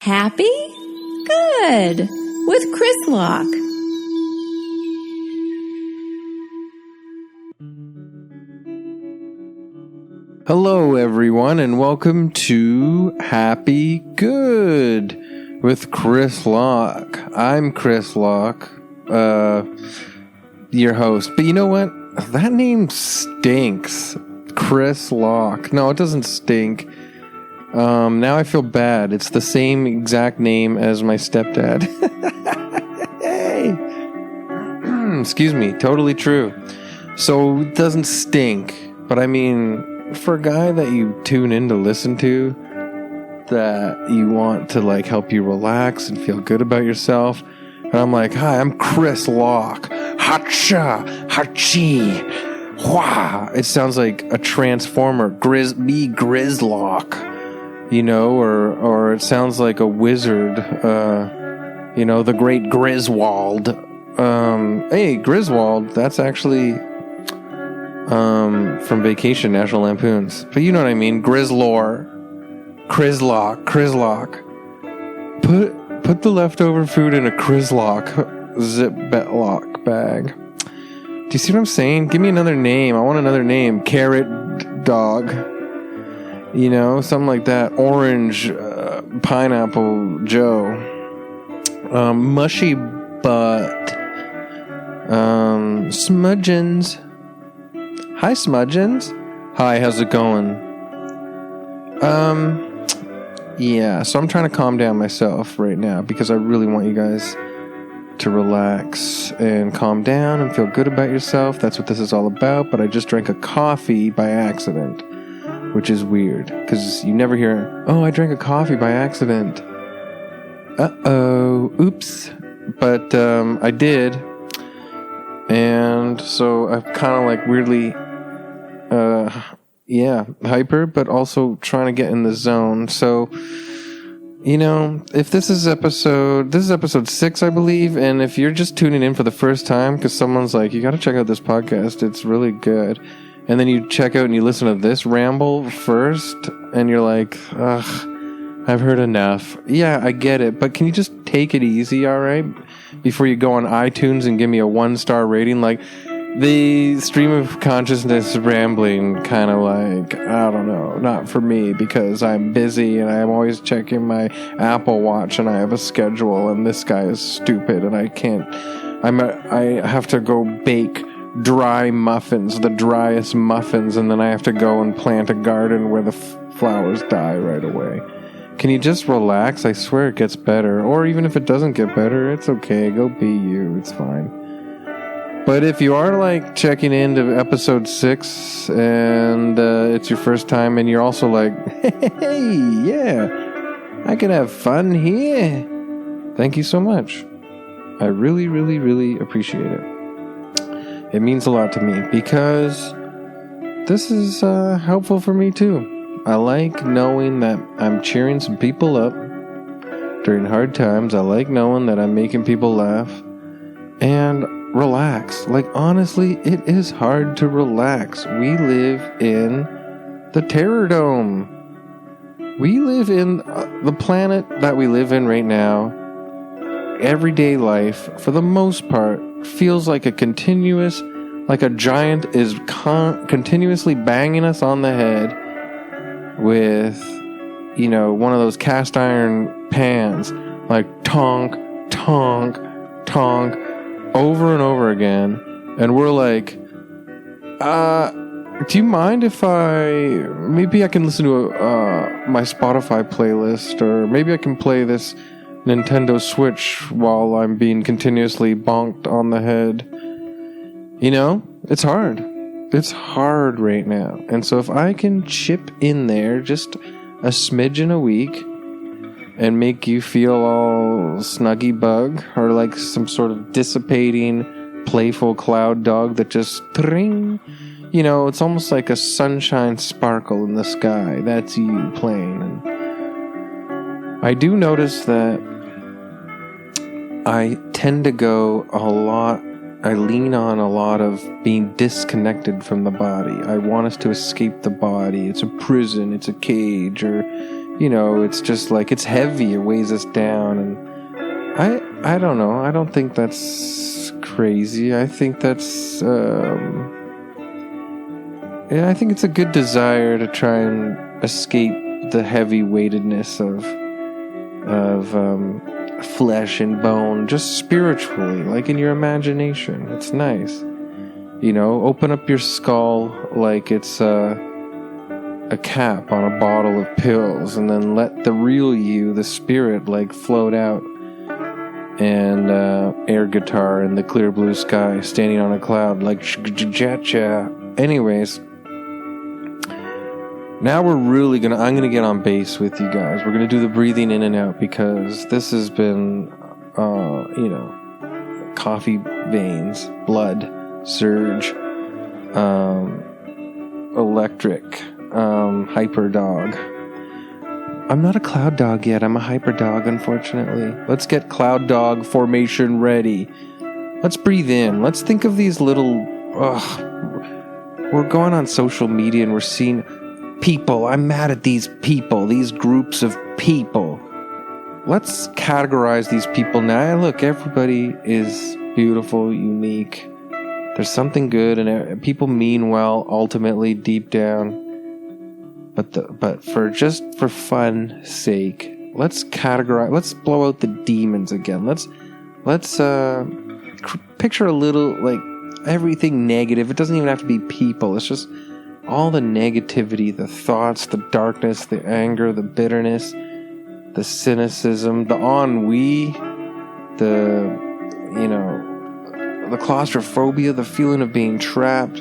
Happy? Good. With Chris Locke. Hello, everyone, and welcome to Happy Good with Chris Locke. I'm Chris Locke, your host. But you know what? That name stinks. Chris Locke. No, it doesn't stink. Now I feel bad. It's the same exact name as my stepdad. Hey! Excuse me. Totally true. So it doesn't stink. But I mean, for a guy that you tune in to listen to, that you want to like help you relax and feel good about yourself, and I'm like, hi, I'm Chris Locke. Hacha, hachi, wha. It sounds like a transformer. Grizzlock. You know, or it sounds like a wizard, the great Griswold. Hey, Griswold, that's actually from Vacation, National Lampoons. But you know what I mean, Grislore, Chrislock. Put the leftover food in a Chrislock zip-lock bag. Do you see what I'm saying? Give me another name. I want another name. Carrot Dog. You know, something like that. Orange, Pineapple Joe. Mushy Butt. Smudgeons. Hi, Smudgeons. Hi, how's it going? Yeah, so I'm trying to calm down myself right now because I really want you guys to relax and calm down and feel good about yourself. That's what this is all about. But I just drank a coffee by accident, which is weird, because you never hear, oh, I drank a coffee by accident. Uh-oh, oops. But I did, and so I'm kind of like weirdly, hyper, but also trying to get in the zone. So, you know, if this is episode 6, I believe, and if you're just tuning in for the first time, because someone's like, you got to check out this podcast, it's really good. And then you check out and you listen to this ramble first, and you're like, ugh, I've heard enough. Yeah, I get it, but can you just take it easy, all right? Before you go on iTunes and give me a 1-star rating. Like, the stream of consciousness rambling kind of like, I don't know, not for me, because I'm busy and I'm always checking my Apple Watch and I have a schedule, and this guy is stupid and I have to go bake dry muffins, the driest muffins, and then I have to go and plant a garden where the flowers die right away. Can you just relax? I swear it gets better. Or even if it doesn't get better, it's okay. Go be you. It's fine. But if you are like checking into episode 6 and it's your first time, and you're also like, hey, yeah, I can have fun here. Thank you so much. I really, really, really appreciate it. It means a lot to me because this is helpful for me too. I like knowing that I'm cheering some people up during hard times. I like knowing that I'm making people laugh and relax. Like, honestly, it is hard to relax. We live in the Terror Dome. We live in the planet that we live in right now. Everyday life, for the most part, feels like a giant is continuously banging us on the head with, you know, one of those cast iron pans, like tonk, tonk, tonk, over and over again. And we're like, do you mind if maybe I can listen to my Spotify playlist, or maybe I can play this Nintendo Switch while I'm being continuously bonked on the head. You know, it's hard. It's hard right now. And so if I can chip in there just a smidgen a week and make you feel all snuggy bug, or like some sort of dissipating, playful cloud dog that just tring, you know, it's almost like a sunshine sparkle in the sky. That's you playing. And I do notice that I tend to go a lot, I lean on a lot of being disconnected from the body. I want us to escape the body. It's a prison, it's a cage, or it's just like it's heavy, it weighs us down. And I don't know, I don't think that's crazy. I think that's I think it's a good desire to try and escape the heavy weightedness of flesh and bone, just spiritually, like in your imagination. It's nice. Open up your skull like it's a cap on a bottle of pills, and then let the real you, the spirit, like float out. And air guitar in the clear blue sky, standing on a cloud like cha-cha. Anyways, now I'm gonna get on bass with you guys. We're gonna do the breathing in and out, because this has been coffee veins, blood surge, electric, hyper dog. I'm not a cloud dog yet. I'm a hyper dog, unfortunately. Let's get cloud dog formation ready. Let's breathe in. Let's think of these little... we're going on social media and we're seeing people. I'm mad at these people, these groups of people. Let's categorize these people now. Look, everybody is beautiful, unique. There's something good, and people mean well, ultimately, deep down. But for fun's sake, let's categorize. Let's blow out the demons again. Let's picture a little, like, everything negative. It doesn't even have to be people. It's just all the negativity, the thoughts, the darkness, the anger, the bitterness, the cynicism, the ennui, the claustrophobia, the feeling of being trapped.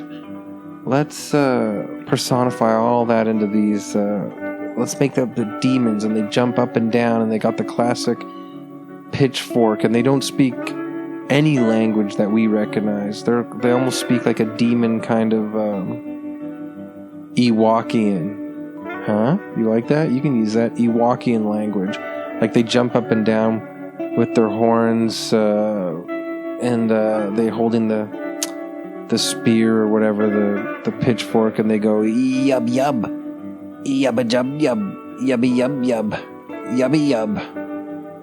Let's personify all that into these. Let's make them the demons, and they jump up and down, and they got the classic pitchfork, and they don't speak any language that we recognize. They almost speak like a demon kind of Ewokian. Huh? You like that? You can use that Ewokian language. Like they jump up and down with their horns, and they holding the spear or whatever, the pitchfork, and they go yub yub, yubba jub yub, yubby yub yub, yubby yub.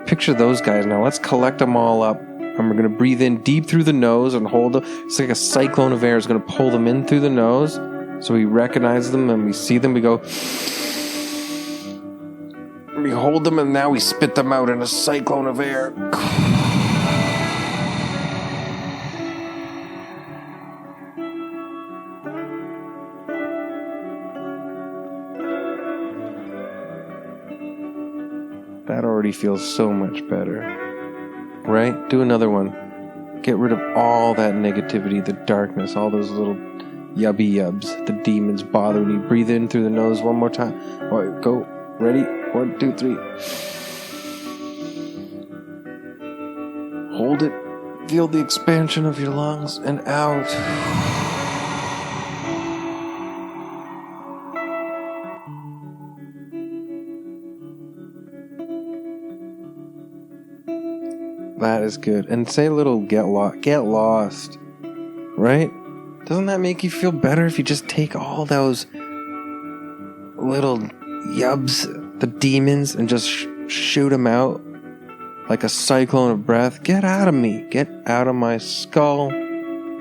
Picture those guys now. Let's collect them all up, and we're gonna breathe in deep through the nose and hold them. It's like a cyclone of air is gonna pull them in through the nose, so we recognize them and we see them. We go, we hold them, and now we spit them out in a cyclone of air. That already feels so much better, right? Do another one. Get rid of all that negativity, the darkness, all those little yubby yubs, the demons bothering you. Breathe in through the nose one more time. All right, go. Ready? 1, 2, 3. Hold it. Feel the expansion of your lungs, and out. That is good. And say a little get lost, right? Doesn't that make you feel better if you just take all those little yubs, the demons, and just shoot them out like a cyclone of breath? Get out of me. Get out of my skull.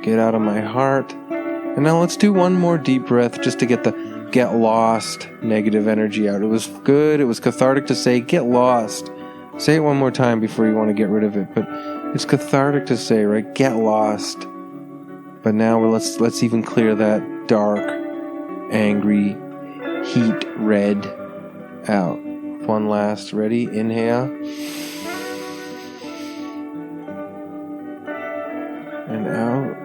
Get out of my heart. And now let's do one more deep breath just to get the get lost negative energy out. It was good. It was cathartic to say get lost. Say it one more time before you want to get rid of it. But it's cathartic to say, right? Get lost. But now let's even clear that dark, angry, heat red out. One last. Ready? Inhale. And out.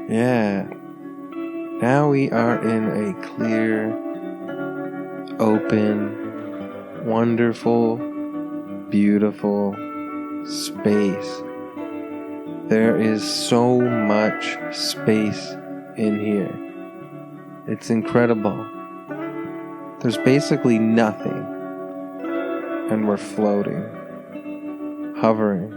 Yeah. Now we are in a clear, open, wonderful, beautiful space. There is so much space in here. It's incredible. There's basically nothing. And we're floating, hovering.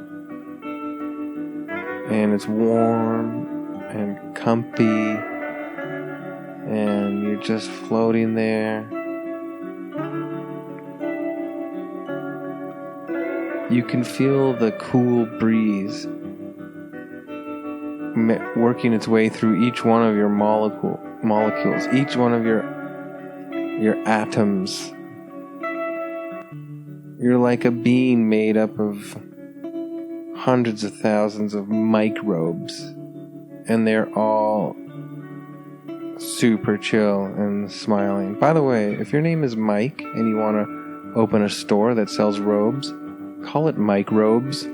And it's warm and comfy. And you're just floating there. You can feel the cool breeze working its way through each one of your molecules, each one of your atoms. You're like a being made up of hundreds of thousands of microbes, and they're all super chill and smiling. By the way, if your name is Mike and you want to open a store that sells robes, call it Mike Robes.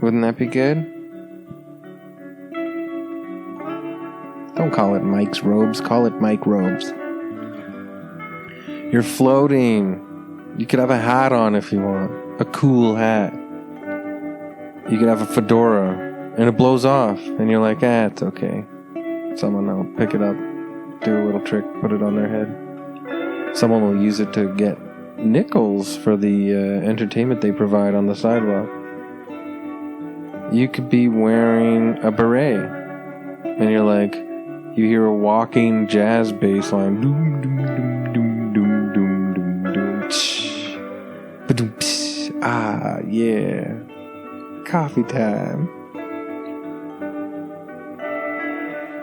Wouldn't that be good? Don't call it Mike's Robes, call it Mike Robes. You're floating. You could have a hat on if you want. A cool hat. You could have a fedora. And it blows off. And you're like, it's okay. Someone will pick it up, do a little trick, put it on their head. Someone will use it to get nickels for the entertainment they provide on the sidewalk. You could be wearing a beret. And you're like, you hear a walking jazz bass line. Doom, doom, doom, doom, doom, doom, doom, doom. Ba-doom, psh. Ah, yeah. Coffee time.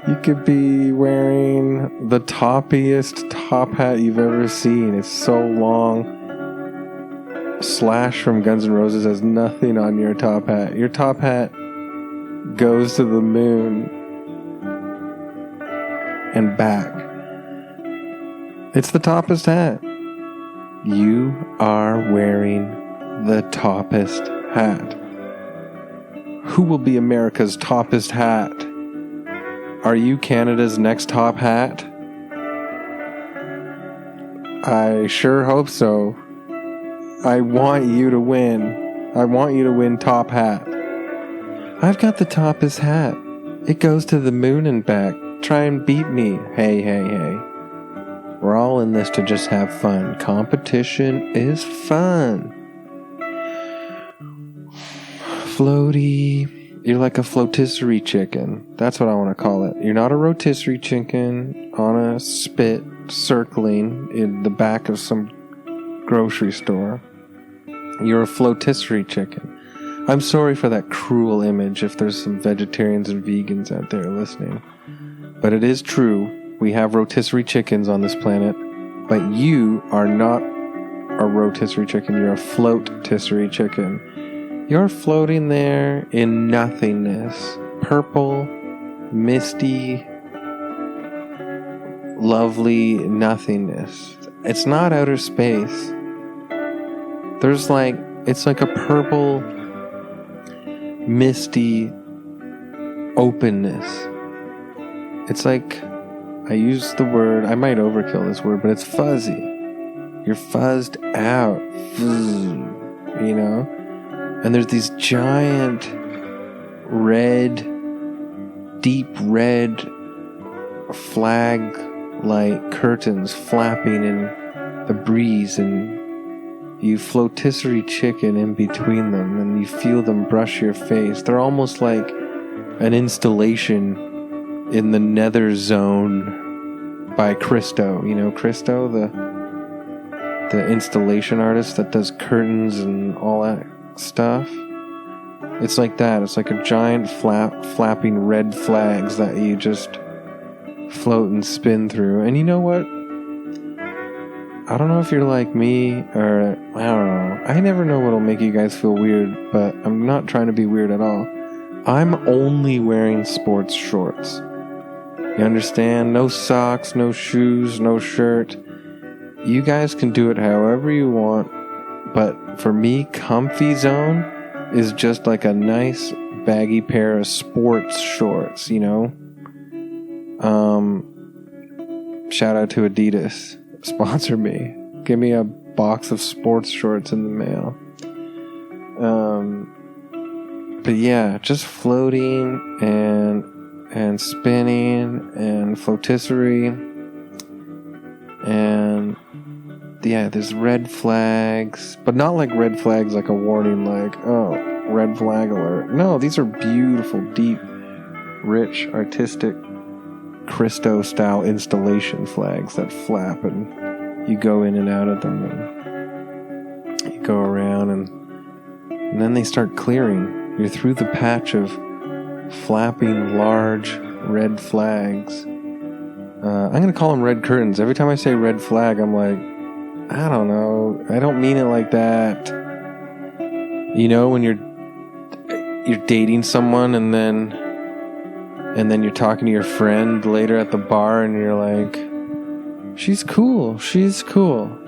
You could be wearing the toppiest top hat you've ever seen. It's so long. Slash from Guns N' Roses has nothing on your top hat. Your top hat goes to the moon and back. It's the toppest hat. You are wearing the toppest hat. Who will be America's toppest hat? Are you Canada's next top hat? I sure hope so. I want you to win. I want you to win top hat. I've got the toppest hat. It goes to the moon and back. Try and beat me. Hey, hey, hey. We're all in this to just have fun. Competition is fun. Floaty. You're like a flotisserie chicken. That's what I want to call it. You're not a rotisserie chicken on a spit circling in the back of some grocery store. You're a flotisserie chicken. I'm sorry for that cruel image if there's some vegetarians and vegans out there listening. But it is true. We have rotisserie chickens on this planet. But you are not a rotisserie chicken. You're a floatisserie chicken. You're floating there in nothingness. Purple, misty, lovely nothingness. It's not outer space. It's like a purple, misty openness. It's like, I use the word, I might overkill this word, but it's fuzzy. You're fuzzed out. You know? And there's these giant red, deep red flag-like curtains flapping in the breeze, and you flotisserie chicken in between them, and you feel them brush your face. They're almost like an installation in the nether zone by Christo. You know Christo, the installation artist that does curtains and all that stuff. It's like that. It's like a giant flapping red flags that you just float and spin through. And you know what? I don't know if you're like me, or I don't know. I never know what'll make you guys feel weird, but I'm not trying to be weird at all. I'm only wearing sports shorts. You understand? No socks, no shoes, no shirt. You guys can do it however you want, but for me, comfy zone is just like a nice baggy pair of sports shorts, you know? Shout out to Adidas. Sponsor me. Give me a box of sports shorts in the mail. But yeah, just floating and spinning and flotisserie. And yeah, there's red flags, but not like red flags like a warning, like, oh, red flag alert. No, these are beautiful, deep, rich, artistic, Christo-style installation flags that flap, and you go in and out of them, and you go around, and then they start clearing. You're through the patch of flapping large red flags. I'm going to call them red curtains. Every time I say red flag, I'm like, I don't know. I don't mean it like that. You know, when you're dating someone and then you're talking to your friend later at the bar and you're like, she's cool. She is cool.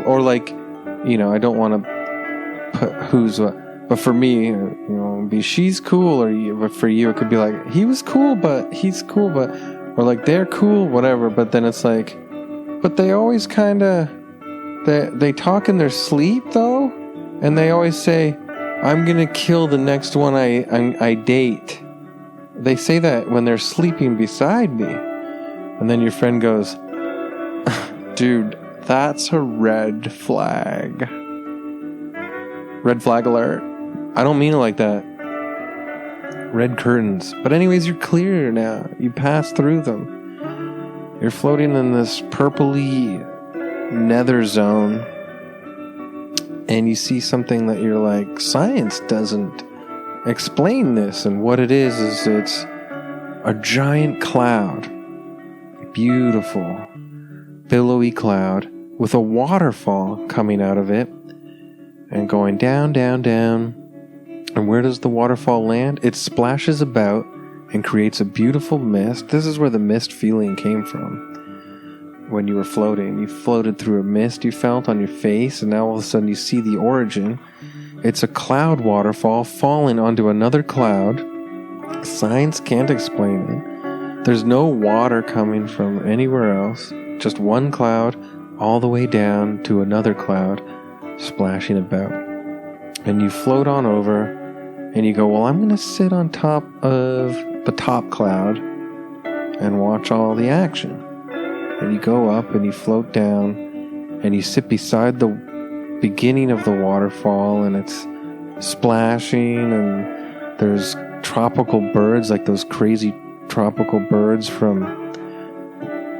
Or like, you know, I don't want to put who's what. But for me, you know, it'd be she's cool, but for you, it could be like, he was cool, but he's cool, but, or like they're cool, whatever. But then it's like, but they always kind of, they talk in their sleep though, and they always say, I'm gonna kill the next one I date. They say that when they're sleeping beside me, and then your friend goes, dude, that's a red flag. Red flag alert. I don't mean it like that. Red curtains. But anyways, you're clear now. You pass through them. You're floating in this purpley nether zone. And you see something that you're like, science doesn't explain this. And what it is it's a giant cloud. Beautiful, billowy cloud with a waterfall coming out of it. And going down, down, down. And where does the waterfall land? It splashes about and creates a beautiful mist. This is where the mist feeling came from. When you were floating, you floated through a mist you felt on your face, and now all of a sudden you see the origin. It's a cloud waterfall falling onto another cloud. Science can't explain it. There's no water coming from anywhere else. Just one cloud all the way down to another cloud splashing about. And you float on over and you go, well, I'm going to sit on top of the top cloud and watch all the action. And you go up and you float down and you sit beside the beginning of the waterfall, and it's splashing, and there's tropical birds, like those crazy tropical birds from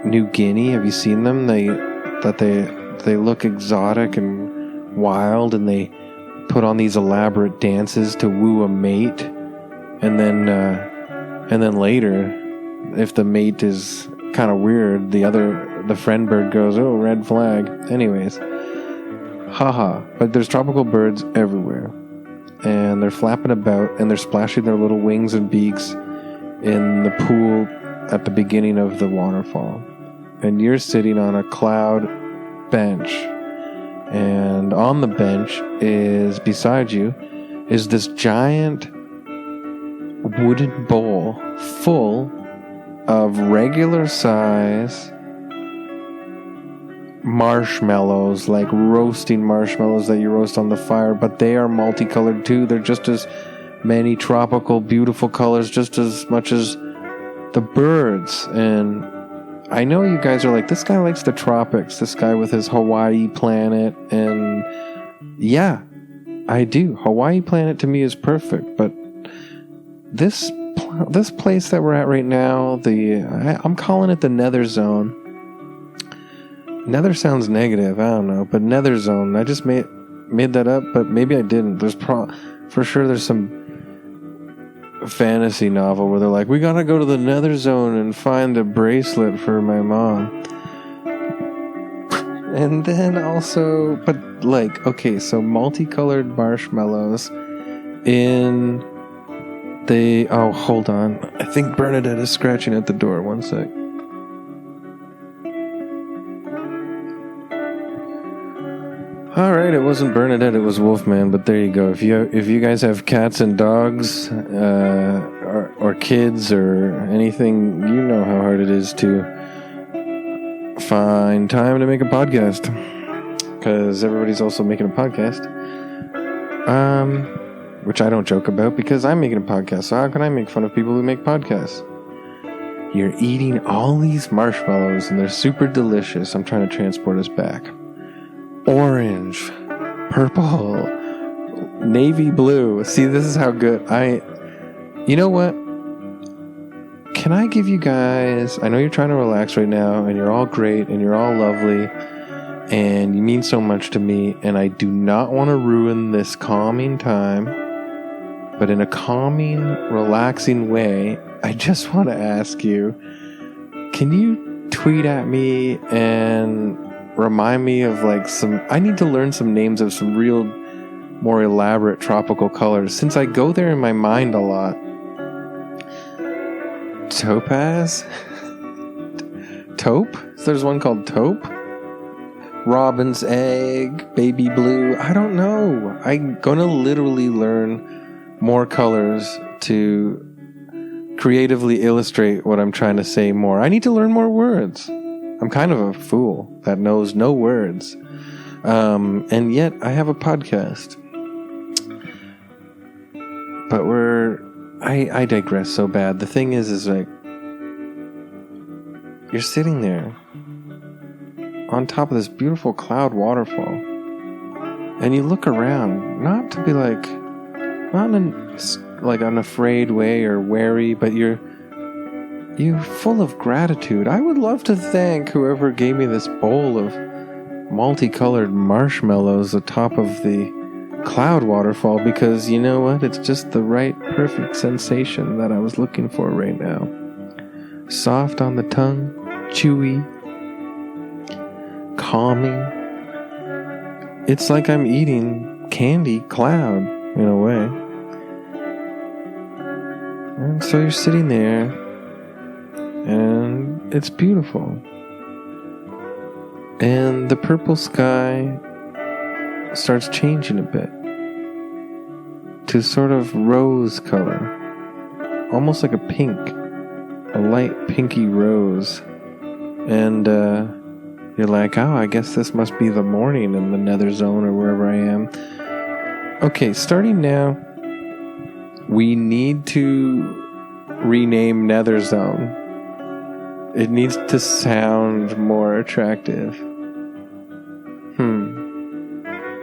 New Guinea. Have you seen them? They look exotic and wild, and they put on these elaborate dances to woo a mate, and then later, if the mate is kind of weird, the friend bird goes, oh, red flag. Anyways, haha. But there's tropical birds everywhere, and they're flapping about, and they're splashing their little wings and beaks in the pool at the beginning of the waterfall, and you're sitting on a cloud bench. And on the bench is, beside you, is this giant wooden bowl full of regular size marshmallows, like roasting marshmallows that you roast on the fire, but they are multicolored too. They're just as many tropical, beautiful colors, just as much as the birds. And I know you guys are like, this guy likes the tropics, this guy with his Hawaii planet, and yeah, I do. Hawaii planet to me is perfect, but this place that we're at right now, I'm calling it the Nether Zone. Nether sounds negative, I don't know, but Nether Zone, I just made that up, but maybe I didn't. There's for sure there's some fantasy novel where they're like, we gotta go to the Nether Zone and find a bracelet for my mom. And then also, but like, okay, so multicolored marshmallows in the, oh, hold on, I think Bernadette is scratching at the door. One sec. Alright, it wasn't Bernadette, it was Wolfman, but there you go. If you guys have cats and dogs, or kids, or anything, you know how hard it is to find time to make a podcast. Because everybody's also making a podcast. Which I don't joke about, because I'm making a podcast, so how can I make fun of people who make podcasts? you're eating all these marshmallows and they're super delicious. I'm trying to transport us back. Orange, purple, navy blue. See, this is how good you know what? Can I give you guys, I know you're trying to relax right now and you're all great and you're all lovely and you mean so much to me, and I do not want to ruin this calming time, but in a calming, relaxing way, I just want to ask you, can you tweet at me and remind me of like I need to learn some names of some real more elaborate tropical colors, since I go there in my mind a lot. Topaz? Taupe? There's one called taupe? Robin's egg, baby blue. I don't know. I'm gonna literally learn more colors to creatively illustrate what I'm trying to say more. I need to learn more words. I'm kind of a fool that knows no words. And yet I have a podcast. But I digress so bad. The thing is like, you're sitting there on top of this beautiful cloud waterfall, and you look around, not to be like, not in like an afraid way or wary, but you're full of gratitude. I would love to thank whoever gave me this bowl of multicolored marshmallows atop of the cloud waterfall, because you know what? It's just the right, perfect sensation that I was looking for right now. Soft on the tongue, chewy, calming. It's like I'm eating candy cloud in a way. And so you're sitting there and it's beautiful. And the purple sky starts changing a bit to sort of rose color, almost like a pink, a light pinky rose. And you're like, oh, I guess this must be the morning in the nether zone or wherever I am. Okay, starting now, we need to rename nether zone. It needs to sound more attractive.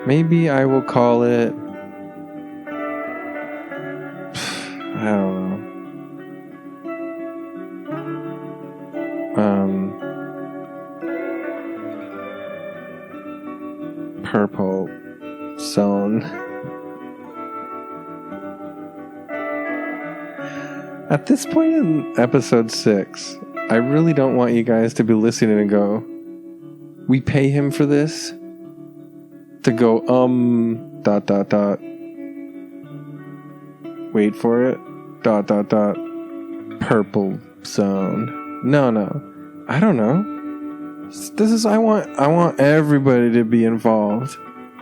Maybe I will call it, I don't know. Purple zone. At this point in episode 6, I really don't want you guys to be listening and go, we pay him for this? To go, wait for it, purple zone. No, I don't know. This is, I want everybody to be involved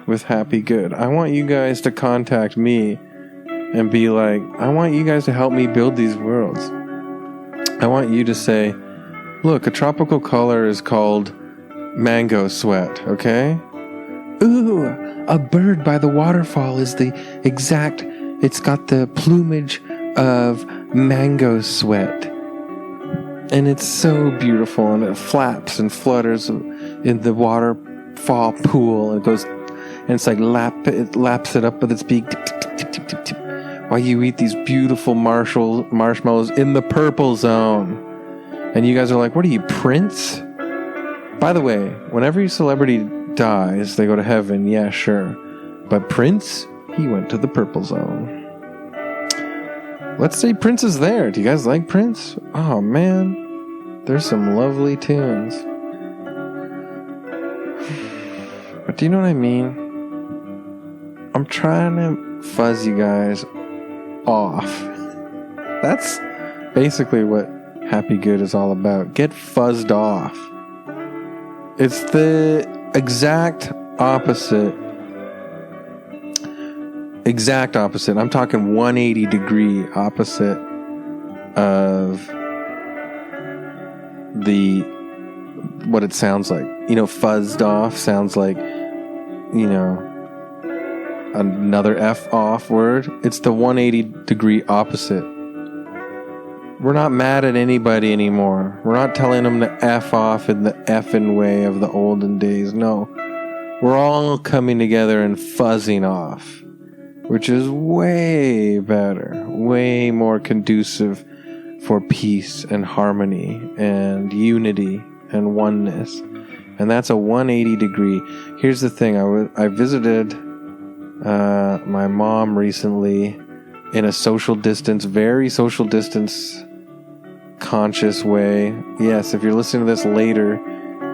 with Happy Good. I want you guys to contact me and be like, I want you guys to help me build these worlds. I want you to say, look, a tropical color is called mango sweat, okay? Ooh, a bird by the waterfall is it's got the plumage of mango sweat. And it's so beautiful, and it flaps and flutters in the waterfall pool, and it goes, and it's like it laps it up with its beak, while you eat these beautiful marshmallows in the purple zone. And you guys are like, what are you, Prince? By the way, whenever your celebrity dies, they go to heaven, yeah, sure. But Prince, he went to the purple zone. Let's say Prince is there. Do you guys like Prince? Oh man, there's some lovely tunes. But do you know what I mean? I'm trying to fuzz you guys off. That's basically what Happy Good is all about. Get fuzzed off. It's the exact opposite. I'm talking 180 degree opposite of what it sounds like. You know, fuzzed off sounds like, you know, another F off word. It's the 180 degree opposite. We're not mad at anybody anymore. We're not telling them to F off in the effing way of the olden days. No. We're all coming together and fuzzing off, which is way better, way more conducive for peace and harmony and unity and oneness. And that's a 180 degree. Here's the thing. I visited my mom recently in a social distance, very social distance conscious way. Yes, if you're listening to this later,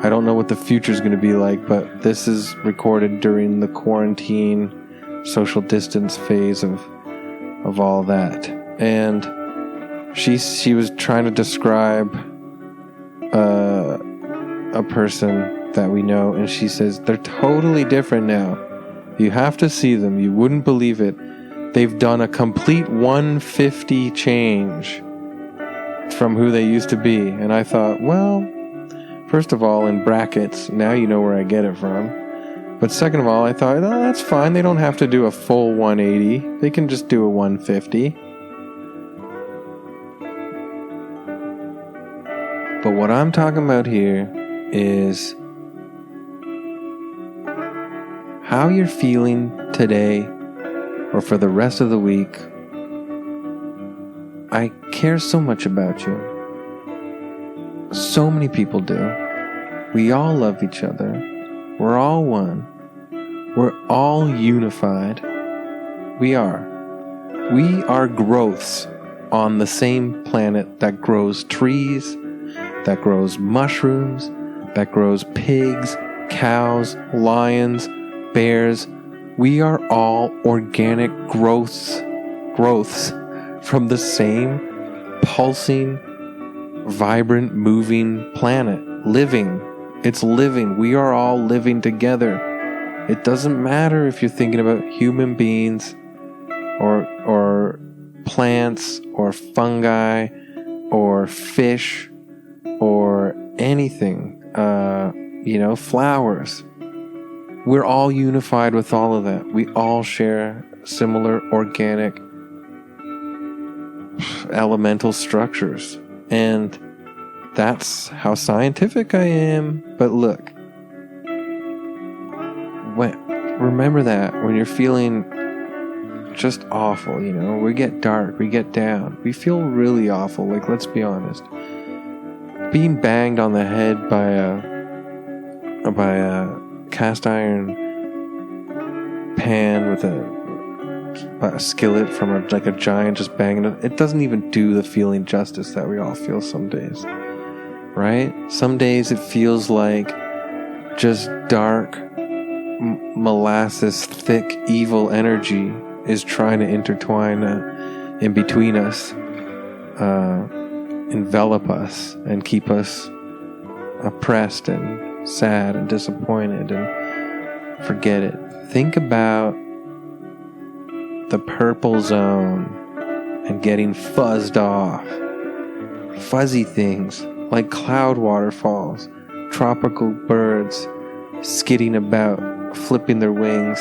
I don't know what the future is going to be like, but this is recorded during the quarantine social distance phase of all that. And she was trying to describe a person that we know, and she says they're totally different now. You have to see them. You wouldn't believe it. They've done a complete 150 change from who they used to be. And I thought, well, first of all, in brackets, now you know where I get it from. But second of all, I thought, oh, that's fine. They don't have to do a full 180. They can just do a 150. But what I'm talking about here is how you're feeling today or for the rest of the week. I care so much about you. So many people do. We all love each other. We're all one. We're all unified. We are. We are growths on the same planet that grows trees, that grows mushrooms, that grows pigs, cows, lions, bears. We are all organic growths from the same pulsing, vibrant, moving planet. Living. It's living. We are all living together. It doesn't matter if you're thinking about human beings or plants or fungi or fish or anything, flowers. We're all unified with all of that. We all share similar organic elemental structures. And that's how scientific I am. But look, remember that when you're feeling just awful, we get dark, we get down, we feel really awful. Like, let's be honest. Being banged on the head by a cast iron pan with a skillet from a giant just banging it doesn't even do the feeling justice that we all feel some days, right? Some days it feels like just dark molasses thick evil energy is trying to intertwine in between us, envelop us and keep us oppressed and sad and disappointed and forget it. Think about the purple zone and getting fuzzed off. Fuzzy things like cloud waterfalls, tropical birds skidding about, flipping their wings,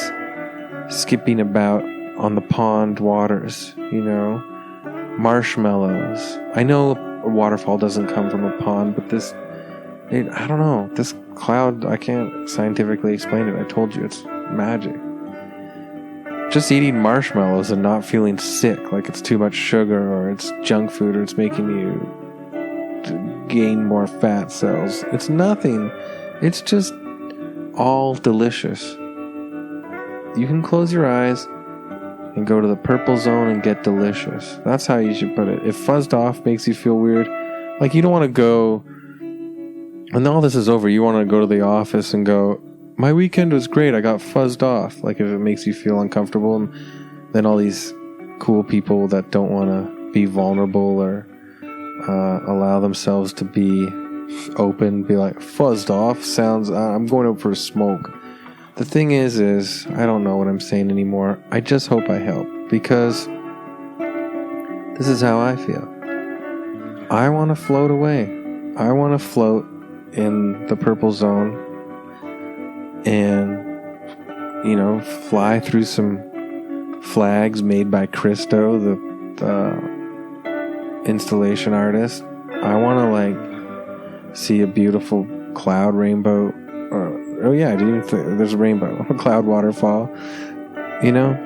skipping about on the pond waters, marshmallows. I know a waterfall doesn't come from a pond, but this cloud, I can't scientifically explain it. I told you, it's magic. Just eating marshmallows and not feeling sick, like it's too much sugar or it's junk food or it's making you gain more fat cells. It's nothing. It's just all delicious. You can close your eyes and go to the purple zone and get delicious. That's how you should put it. If fuzzed off makes you feel weird, like you don't want to go, when all this is over, you want to go to the office and go, my weekend was great, I got fuzzed off. Like if it makes you feel uncomfortable, and then all these cool people that don't want to be vulnerable or allow themselves to be open, be like, fuzzed off sounds, I'm going out for a smoke. The thing is I don't know what I'm saying anymore. I just hope I help, because this is how I feel. I want to float away. I want to float in the purple zone and, fly through some flags made by Christo, the installation artist. I want to like see a beautiful cloud rainbow. Oh yeah, I didn't even think there's a rainbow, a cloud waterfall. You know.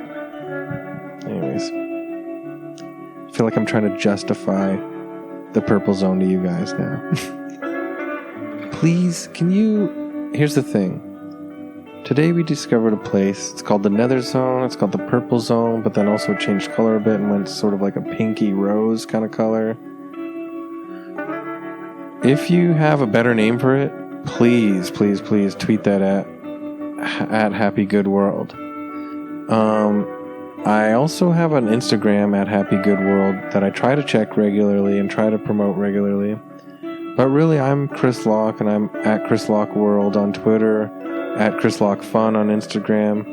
Anyways, I feel like I'm trying to justify the purple zone to you guys now. Please, can you... Here's the thing. Today we discovered a place. It's called the Nether Zone. It's called the Purple Zone, but then also changed color a bit and went sort of like a pinky rose kind of color. If you have a better name for it, please, please, please tweet that at Happy Good World. I also have an Instagram at Happy Good World that I try to check regularly and try to promote regularly. But really, I'm Chris Locke, and I'm at Chris Locke World on Twitter, at Chris Locke Fun on Instagram.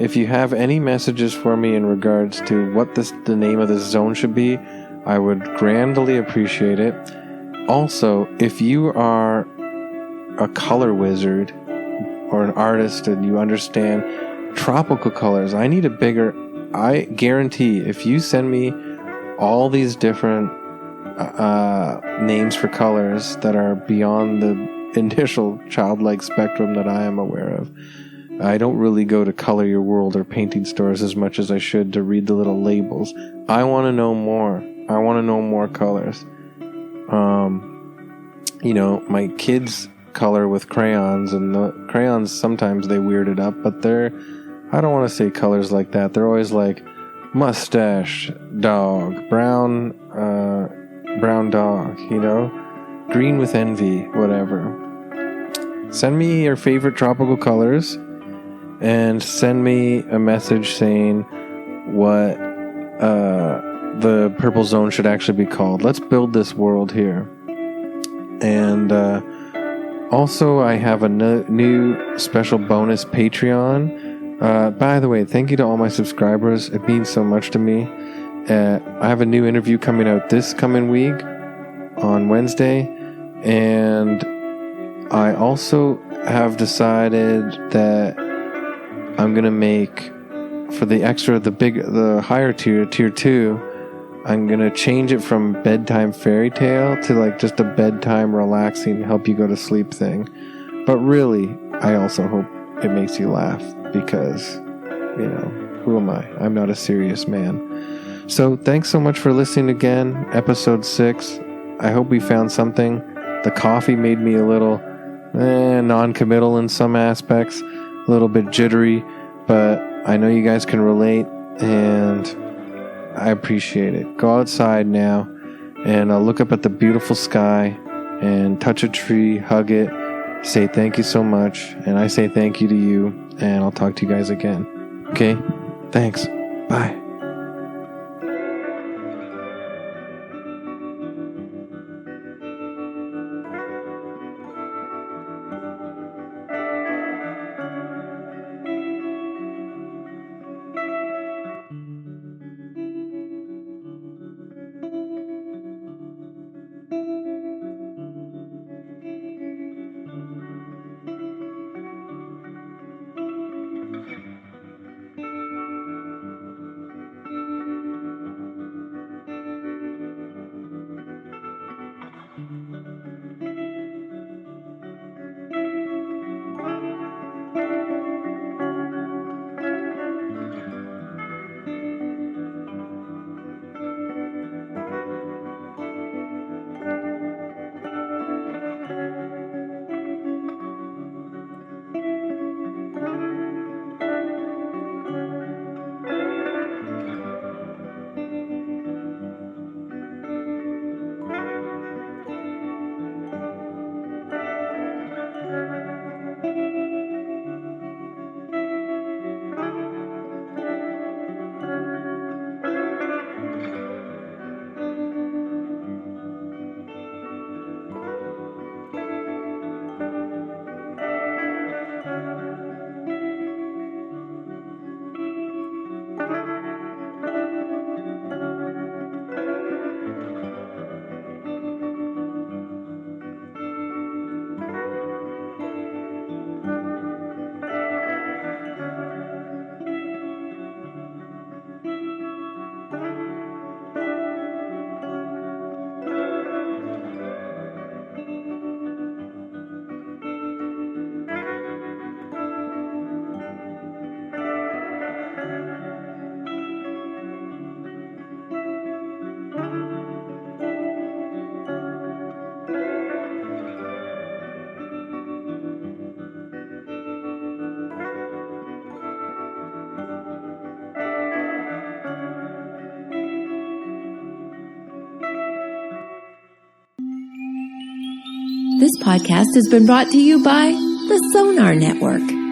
If you have any messages for me in regards to what the name of this zone should be, I would grandly appreciate it. Also, if you are a color wizard or an artist and you understand tropical colors, I guarantee if you send me all these different names for colors that are beyond the initial childlike spectrum that I am aware of. I don't really go to Color Your World or painting stores as much as I should to read the little labels. I want to know more. I want to know more colors. My kids color with crayons, and the crayons sometimes they weird it up, but I don't want to say colors like that. They're always like mustache dog, brown dog, green with envy, whatever. Send me your favorite tropical colors and send me a message saying what the purple zone should actually be called. Let's build this world here. And also I have a new special bonus Patreon. By the way, thank you to all my subscribers. It means so much to me. I have a new interview coming out this coming week on Wednesday, and I also have decided that I'm gonna make, for the extra, the higher tier 2, I'm gonna change it from bedtime fairy tale to like just a bedtime relaxing, help you go to sleep thing. But really, I also hope it makes you laugh, because, who am I? I'm not a serious man. So thanks so much for listening again, episode 6. I hope we found something. The coffee made me a little non-committal in some aspects, a little bit jittery, but I know you guys can relate, and I appreciate it. Go outside now, and I'll look up at the beautiful sky and touch a tree, hug it, say thank you so much, and I say thank you to you, and I'll talk to you guys again. Okay? Thanks. Bye. This podcast has been brought to you by the Sonar Network.